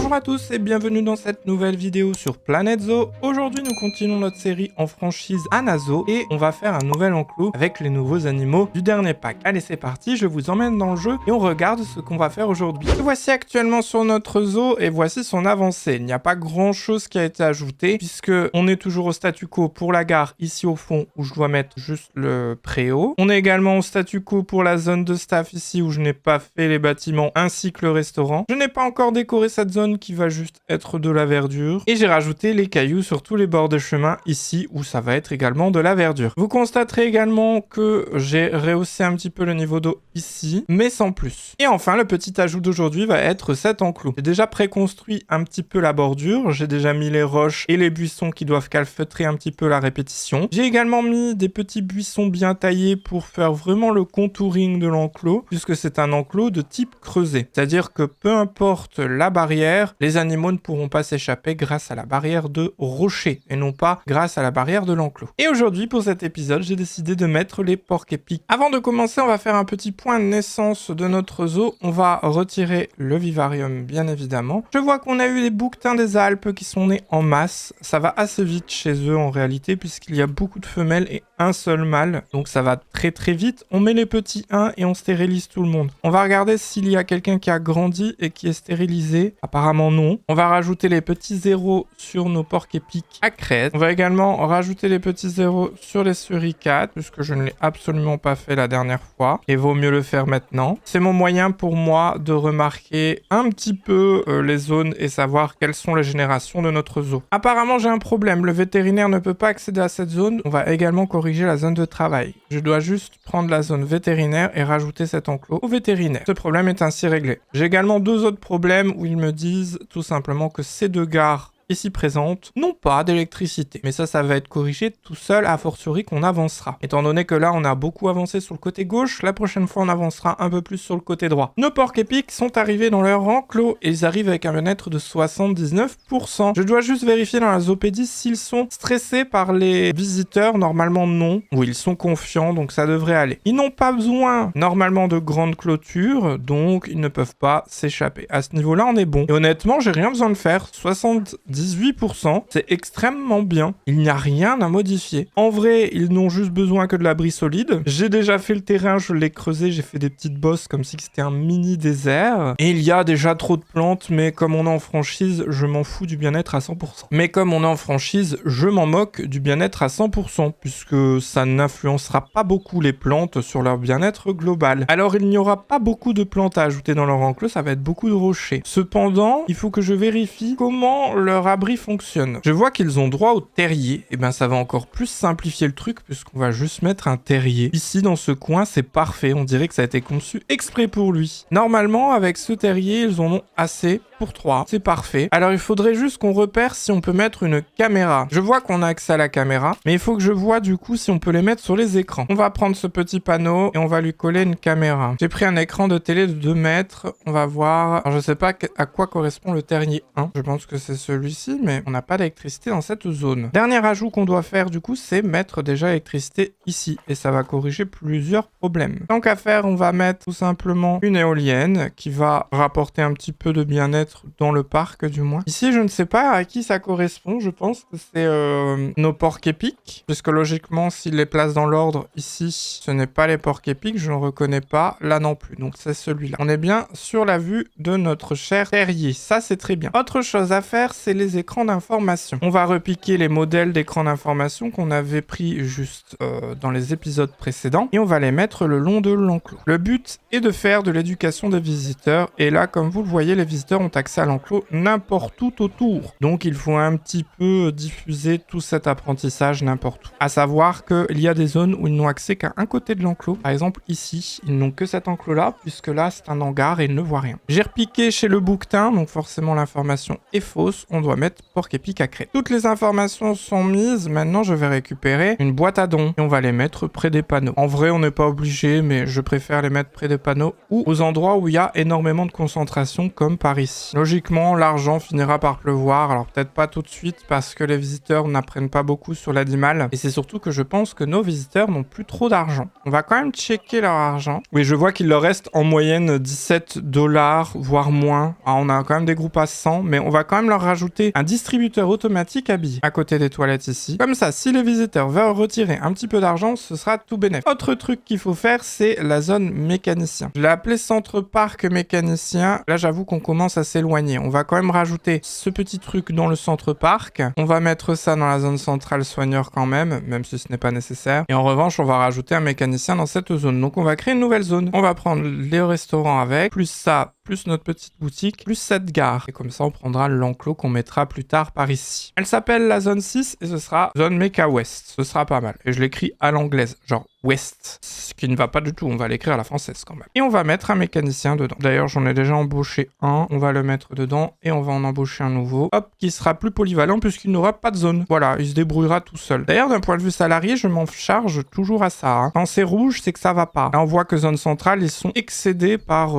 Bonjour à tous et bienvenue dans cette nouvelle vidéo sur Planète Zoo. Aujourd'hui nous continuons notre série en franchise Anazo et on va faire un nouvel enclos avec les nouveaux animaux du dernier pack. Allez c'est parti, je vous emmène dans le jeu et on regarde ce qu'on va faire aujourd'hui. Voici actuellement sur notre zoo et voici son avancée. Il n'y a pas grand chose qui a été ajouté puisque on est toujours au statu quo pour la gare ici au fond où je dois mettre juste le préau. On est également au statu quo pour la zone de staff ici où je n'ai pas fait les bâtiments ainsi que le restaurant. Je n'ai pas encore décoré cette zone qui va juste être de la verdure. Et j'ai rajouté les cailloux sur tous les bords de chemin ici où ça va être également de la verdure. Vous constaterez également que j'ai rehaussé un petit peu le niveau d'eau ici, mais sans plus. Et enfin, le petit ajout d'aujourd'hui va être cet enclos. J'ai déjà préconstruit un petit peu la bordure. J'ai déjà mis les roches et les buissons qui doivent calfeutrer un petit peu la répétition. J'ai également mis des petits buissons bien taillés pour faire vraiment le contouring de l'enclos, puisque c'est un enclos de type creusé. C'est-à-dire que peu importe la barrière, les animaux ne pourront pas s'échapper grâce à la barrière de rocher et non pas grâce à la barrière de l'enclos. Et aujourd'hui, pour cet épisode, j'ai décidé de mettre les porcs-épics. Avant de commencer, on va faire un petit point de naissance de notre zoo. On va retirer le vivarium, bien évidemment. Je vois qu'on a eu des bouquetins des Alpes qui sont nés en masse. Ça va assez vite chez eux en réalité, puisqu'il y a beaucoup de femelles et un seul mâle. Donc ça va très très vite. On met les petits 1 et on stérilise tout le monde. On va regarder s'il y a quelqu'un qui a grandi et qui est stérilisé. Apparemment non. On va rajouter les petits 0 sur nos porcs-épics à crête. On va également rajouter les petits 0 sur les suricates, puisque je ne l'ai absolument pas fait la dernière fois. Et vaut mieux le faire maintenant. C'est mon moyen pour moi de remarquer un petit peu les zones et savoir quelles sont les générations de notre zoo. Apparemment j'ai un problème. Le vétérinaire ne peut pas accéder à cette zone. On va également corriger la zone de travail. Je dois juste prendre la zone vétérinaire et rajouter cet enclos au vétérinaire. Ce problème est ainsi réglé. J'ai également deux autres problèmes où ils me disent tout simplement que ces deux gares ici présentes n'ont pas d'électricité. Mais ça va être corrigé tout seul, a fortiori qu'on avancera. Étant donné que là, on a beaucoup avancé sur le côté gauche, la prochaine fois, on avancera un peu plus sur le côté droit. Nos porcs-épics sont arrivés dans leur enclos et ils arrivent avec un bien-être de 79%. Je dois juste vérifier dans la zoopédie s'ils sont stressés par les visiteurs. Normalement, non. Ou ils sont confiants, donc ça devrait aller. Ils n'ont pas besoin, normalement, de grandes clôtures, donc ils ne peuvent pas s'échapper. À ce niveau-là, on est bon. Et honnêtement, j'ai rien besoin de faire. 18%, c'est extrêmement bien. Il n'y a rien à modifier. En vrai, ils n'ont juste besoin que de l'abri solide. J'ai déjà fait le terrain, je l'ai creusé, j'ai fait des petites bosses comme si c'était un mini désert. Et il y a déjà trop de plantes, mais comme on est en franchise, je m'en fous du bien-être à 100%. Mais comme on est en franchise, je m'en moque du bien-être à 100%, puisque ça n'influencera pas beaucoup les plantes sur leur bien-être global. Alors il n'y aura pas beaucoup de plantes à ajouter dans leur enclos, ça va être beaucoup de rochers. Cependant, il faut que je vérifie comment leur abri fonctionne. Je vois qu'ils ont droit au terrier. Et ben ça va encore plus simplifier le truc puisqu'on va juste mettre un terrier. Ici dans ce coin c'est parfait. On dirait que ça a été conçu exprès pour lui. Normalement avec ce terrier ils en ont assez pour 3. C'est parfait. Alors il faudrait juste qu'on repère si on peut mettre une caméra. Je vois qu'on a accès à la caméra, mais il faut que je vois du coup si on peut les mettre sur les écrans. On va prendre ce petit panneau et on va lui coller une caméra. J'ai pris un écran de télé de 2 mètres. On va voir. Alors je sais pas à quoi correspond le terrier 1. Je pense que c'est celui-ci, mais on n'a pas d'électricité dans cette zone. Dernier ajout qu'on doit faire du coup, c'est mettre déjà l'électricité ici. Et ça va corriger plusieurs problèmes. Tant qu'à faire, on va mettre tout simplement une éolienne qui va rapporter un petit peu de bien-être dans le parc du moins. Ici, je ne sais pas à qui ça correspond. Je pense que c'est nos porcs-épics. Puisque logiquement, s'il les place dans l'ordre ici, ce n'est pas les porcs-épics. Je ne reconnais pas. Là non plus. Donc c'est celui-là. On est bien sur la vue de notre cher terrier. Ça, c'est très bien. Autre chose à faire, c'est les écrans d'information. On va repiquer les modèles d'écrans d'information qu'on avait pris juste dans les épisodes précédents. Et on va les mettre le long de l'enclos. Le but est de faire de l'éducation des visiteurs. Et là, comme vous le voyez, les visiteurs ont accès à l'enclos n'importe où autour. Donc il faut un petit peu diffuser tout cet apprentissage n'importe où. À savoir qu'il y a des zones où ils n'ont accès qu'à un côté de l'enclos. Par exemple ici, ils n'ont que cet enclos-là, puisque là c'est un hangar et ils ne voient rien. J'ai repiqué chez le bouquetin, donc forcément l'information est fausse. On doit mettre porc-épic à crête. Toutes les informations sont mises. Maintenant je vais récupérer une boîte à dons et on va les mettre près des panneaux. En vrai on n'est pas obligé, mais je préfère les mettre près des panneaux ou aux endroits où il y a énormément de concentration comme par ici. ici. Logiquement, l'argent finira par pleuvoir, alors peut-être pas tout de suite parce que les visiteurs n'apprennent pas beaucoup sur l'animal. Et c'est surtout que je pense que nos visiteurs n'ont plus trop d'argent. On va quand même checker leur argent. Oui, je vois qu'il leur reste en moyenne 17 $, voire moins. Alors, on a quand même des groupes à 100, mais on va quand même leur rajouter un distributeur automatique à billets à côté des toilettes ici. Comme ça, si les visiteurs veulent retirer un petit peu d'argent, ce sera tout bénef. Autre truc qu'il faut faire, c'est la zone mécanicien. Je l'ai appelé centre parc mécanicien. Là, j'avoue qu'on commence à s'éloigner. On va quand même rajouter ce petit truc dans le centre parc. On va mettre ça dans la zone centrale soigneur quand même si ce n'est pas nécessaire. Et en revanche, on va rajouter un mécanicien dans cette zone. Donc, on va créer une nouvelle zone. On va prendre les restaurants avec, plus ça, plus notre petite boutique, plus cette gare. Et comme ça, on prendra l'enclos qu'on mettra plus tard par ici. Elle s'appelle la zone 6 et ce sera zone Mecha West. Ce sera pas mal. Et je l'écris à l'anglaise, genre West. Ce qui ne va pas du tout, on va l'écrire à la française quand même. Et on va mettre un mécanicien dedans. D'ailleurs, j'en ai déjà embauché un. On va le mettre dedans et on va en embaucher un nouveau. Hop, qui sera plus polyvalent puisqu'il n'aura pas de zone. Voilà, il se débrouillera tout seul. D'ailleurs, d'un point de vue salarié, je m'en charge toujours à ça. Hein. Quand c'est rouge, c'est que ça va pas. Là, on voit que zone centrale, ils sont excédés par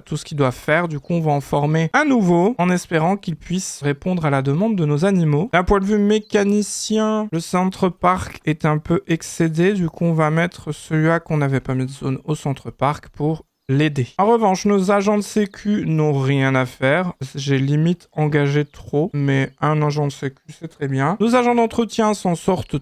tout ce qu'ils doivent faire. Du coup, on va en former un nouveau en espérant qu'il puisse répondre à la demande de nos animaux. D'un point de vue mécanicien, le centre parc est un peu excédé. Du coup, on va mettre celui-là qu'on n'avait pas mis de zone au centre parc pour l'aider. En revanche, nos agents de sécu n'ont rien à faire. J'ai limite engagé trop, mais un agent de sécu, c'est très bien. Nos agents d'entretien s'en sortent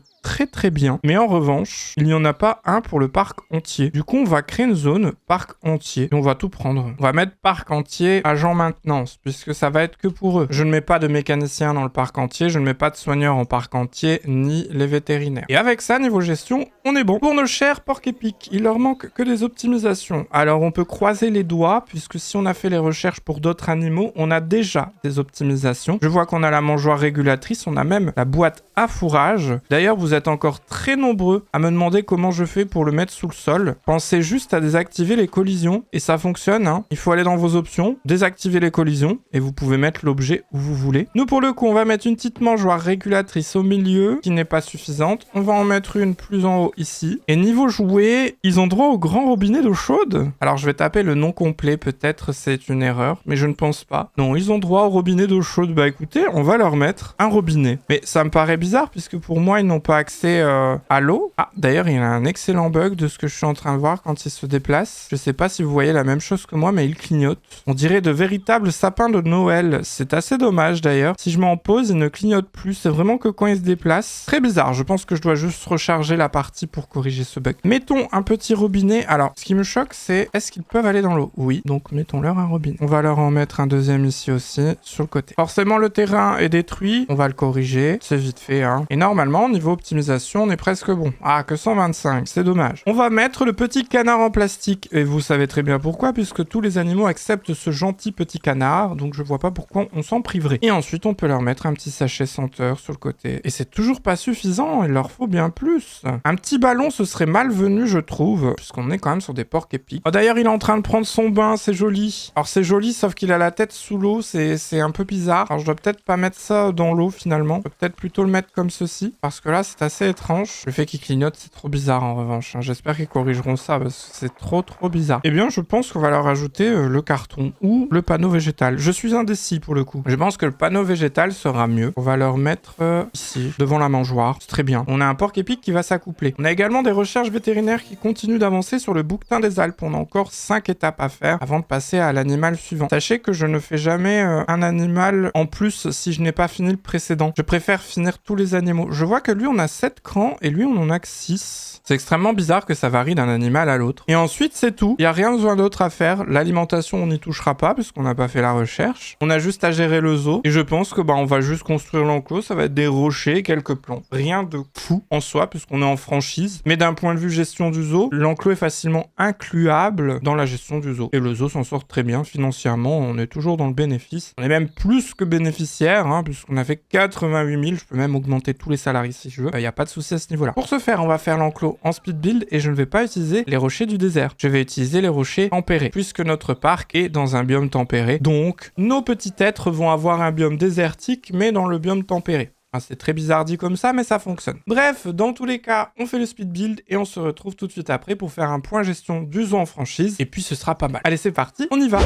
très bien. Mais en revanche, il n'y en a pas un pour le parc entier. Du coup, on va créer une zone parc entier et on va tout prendre. On va mettre parc entier agent maintenance puisque ça va être que pour eux. Je ne mets pas de mécanicien dans le parc entier, je ne mets pas de soigneurs en parc entier, ni les vétérinaires. Et avec ça, niveau gestion, on est bon. Pour nos chers porcs épiques, il leur manque que des optimisations. Alors, on peut croiser les doigts puisque si on a fait les recherches pour d'autres animaux, on a déjà des optimisations. Je vois qu'on a la mangeoire régulatrice, on a même la boîte à fourrage. D'ailleurs, vous êtes encore très nombreux à me demander comment je fais pour le mettre sous le sol. Pensez juste à désactiver les collisions et ça fonctionne. Hein. Il faut aller dans vos options, désactiver les collisions et vous pouvez mettre l'objet où vous voulez. Nous, pour le coup, on va mettre une petite mangeoire régulatrice au milieu qui n'est pas suffisante. On va en mettre une plus en haut ici. Et niveau jouet, ils ont droit au grand robinet d'eau chaude. Alors, je vais taper le nom complet. Peut-être c'est une erreur, mais je ne pense pas. Non, ils ont droit au robinet d'eau chaude. Bah écoutez, on va leur mettre un robinet. Mais ça me paraît bizarre puisque pour moi, ils n'ont pas accès à l'eau. Ah, d'ailleurs, il y a un excellent bug de ce que je suis en train de voir quand il se déplace. Je sais pas si vous voyez la même chose que moi, mais il clignote. On dirait de véritables sapins de Noël. C'est assez dommage d'ailleurs. Si je m'en pose, il ne clignote plus. C'est vraiment que quand il se déplace. Très bizarre. Je pense que je dois juste recharger la partie pour corriger ce bug. Mettons un petit robinet. Alors, ce qui me choque, c'est est-ce qu'ils peuvent aller dans l'eau? Oui. Donc, mettons-leur un robinet. On va leur en mettre un deuxième ici aussi, sur le côté. Forcément, le terrain est détruit. On va le corriger. C'est vite fait, hein. Et normalement, niveau optimisation, on est presque bon. Ah, que 125, c'est dommage. On va mettre le petit canard en plastique. Et vous savez très bien pourquoi, puisque tous les animaux acceptent ce gentil petit canard. Donc je vois pas pourquoi on s'en priverait. Et ensuite, on peut leur mettre un petit sachet senteur sur le côté. Et c'est toujours pas suffisant, il leur faut bien plus. Un petit ballon, ce serait malvenu, je trouve, puisqu'on est quand même sur des porcs épiques. Oh, d'ailleurs, il est en train de prendre son bain, c'est joli. Alors c'est joli, sauf qu'il a la tête sous l'eau, c'est un peu bizarre. Alors je dois peut-être pas mettre ça dans l'eau finalement. Je peux peut-être plutôt le mettre comme ceci, parce que là, c'est assez étrange. Le fait qu'il clignote, c'est trop bizarre en revanche. Hein. J'espère qu'ils corrigeront ça, parce que c'est trop bizarre. Eh bien, je pense qu'on va leur ajouter le carton ou le panneau végétal. Je suis indécis pour le coup. Je pense que le panneau végétal sera mieux. On va leur mettre ici, devant la mangeoire. C'est très bien. On a un porc épique qui va s'accoupler. On a également des recherches vétérinaires qui continuent d'avancer sur le bouquetin des Alpes. On a encore 5 étapes à faire avant de passer à l'animal suivant. Sachez que je ne fais jamais un animal en plus si je n'ai pas fini le précédent. Je préfère finir tous les animaux. Je vois que lui, on a 7 crans et lui, on en a que 6. C'est extrêmement bizarre que ça varie d'un animal à l'autre. Et ensuite, c'est tout. Il n'y a rien besoin d'autre à faire. L'alimentation, on n'y touchera pas puisqu'on n'a pas fait la recherche. On a juste à gérer le zoo. Et je pense que on va juste construire l'enclos. Ça va être des rochers, quelques plants. Rien de fou en soi puisqu'on est en franchise. Mais d'un point de vue gestion du zoo, l'enclos est facilement incluable dans la gestion du zoo. Et le zoo s'en sort très bien financièrement. On est toujours dans le bénéfice. On est même plus que bénéficiaire puisqu'on a fait 88 000. Je peux même augmenter tous les salariés si je veux. Il n'y a pas de souci à ce niveau-là. Pour ce faire, on va faire l'enclos en speed build et je ne vais pas utiliser les rochers du désert. Je vais utiliser les rochers tempérés puisque notre parc est dans un biome tempéré. Donc, nos petits êtres vont avoir un biome désertique mais dans le biome tempéré. C'est très bizarre dit comme ça, mais ça fonctionne. Bref, dans tous les cas, on fait le speed build et on se retrouve tout de suite après pour faire un point gestion du zoo en franchise. Et puis ce sera pas mal. Allez, c'est parti, on y va!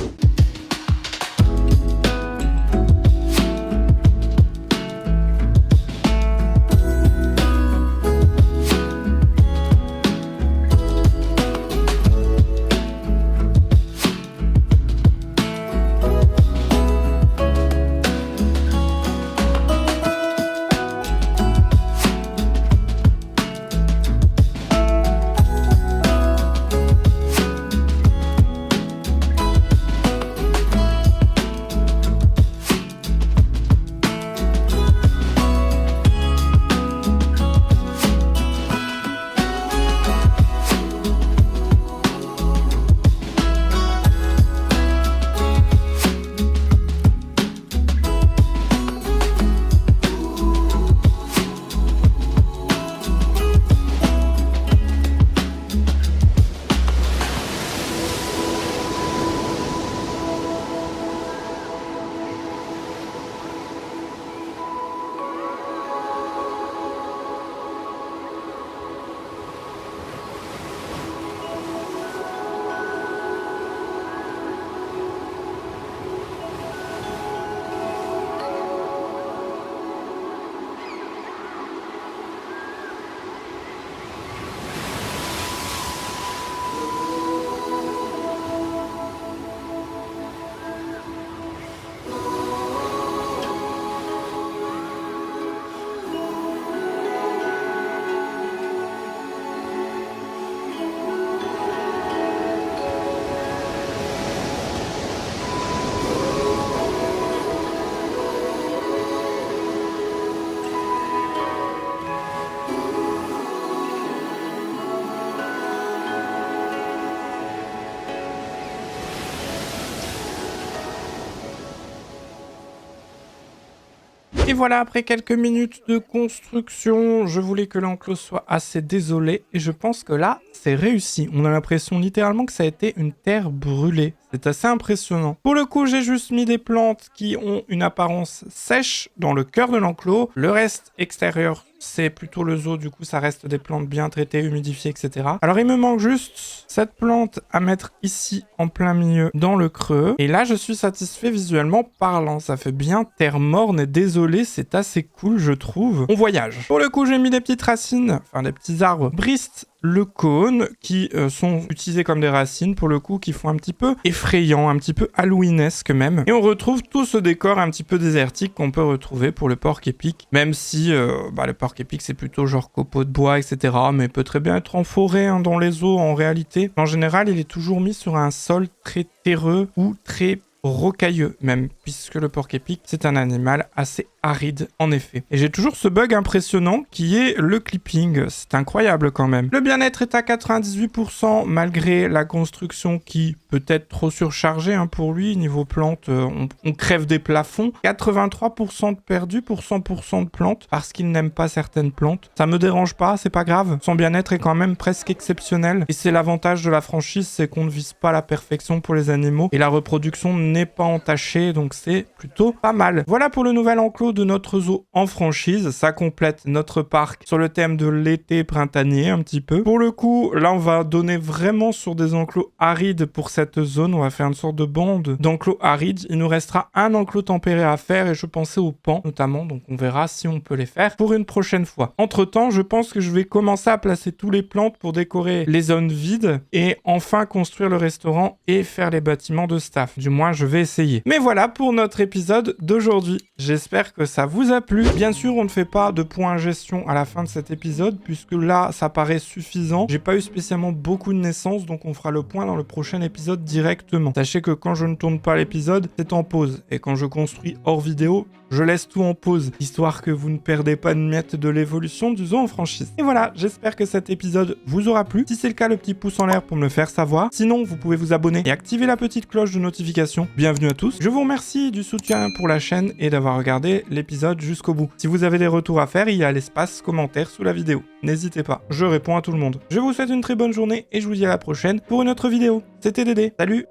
Et voilà, après quelques minutes de construction, je voulais que l'enclos soit assez désolé et je pense que là, c'est réussi. On a l'impression littéralement que ça a été une terre brûlée. C'est assez impressionnant. Pour le coup, j'ai juste mis des plantes qui ont une apparence sèche dans le cœur de l'enclos. Le reste extérieur, c'est plutôt le zoo, du coup ça reste des plantes bien traitées, humidifiées, etc. Alors il me manque juste cette plante à mettre ici en plein milieu dans le creux. Et là je suis satisfait visuellement parlant. Ça fait bien terre morne et désolé, c'est assez cool je trouve. On voyage. Pour le coup j'ai mis des petites racines, enfin des petits arbres Brist le cône qui sont utilisés comme des racines pour le coup, qui font un petit peu effrayant, un petit peu halloweenesque même. Et on retrouve tout ce décor un petit peu désertique qu'on peut retrouver pour le porc épic, même si le porc épic c'est plutôt genre copeaux de bois, etc. Mais peut très bien être en forêt, hein, dans les eaux en réalité. En général, il est toujours mis sur un sol très terreux ou très rocailleux même, puisque le porc épic c'est un animal assez aride en effet. Et j'ai toujours ce bug impressionnant qui est le clipping, c'est incroyable quand même. Le bien-être est à 98% malgré la construction qui peut être trop surchargée, hein, pour lui. Niveau plantes, on crève des plafonds. 83% de perdu pour 100% de plantes parce qu'il n'aime pas certaines plantes. Ça me dérange pas, c'est pas grave. Son bien-être est quand même presque exceptionnel et c'est l'avantage de la franchise, c'est qu'on ne vise pas la perfection pour les animaux et la reproduction n'est pas entachée, donc c'est plutôt pas mal. Voilà pour le nouvel enclos de notre zoo en franchise. Ça complète notre parc sur le thème de l'été printanier un petit peu. Pour le coup, là on va donner vraiment sur des enclos arides pour cette zone. On va faire une sorte de bande d'enclos arides. Il nous restera un enclos tempéré à faire et je pensais aux pans notamment, donc on verra si on peut les faire pour une prochaine fois. Entre temps, je pense que je vais commencer à placer tous les plantes pour décorer les zones vides et enfin construire le restaurant et faire les bâtiments de staff. Du moins, je vais essayer. Mais voilà pour notre épisode d'aujourd'hui. J'espère que ça vous a plu. Bien sûr, on ne fait pas de point gestion à la fin de cet épisode, puisque là, ça paraît suffisant. J'ai pas eu spécialement beaucoup de naissances, donc on fera le point dans le prochain épisode directement. Sachez que quand je ne tourne pas l'épisode, c'est en pause. Et quand je construis hors vidéo, je laisse tout en pause, histoire que vous ne perdez pas une miette de l'évolution du zoo en franchise. Et voilà, j'espère que cet épisode vous aura plu. Si c'est le cas, le petit pouce en l'air pour me le faire savoir. Sinon, vous pouvez vous abonner et activer la petite cloche de notification. Bienvenue à tous. Je vous remercie du soutien pour la chaîne et d'avoir regardé l'épisode jusqu'au bout. Si vous avez des retours à faire, il y a l'espace commentaire sous la vidéo. N'hésitez pas, je réponds à tout le monde. Je vous souhaite une très bonne journée et je vous dis à la prochaine pour une autre vidéo. C'était Dédé, salut!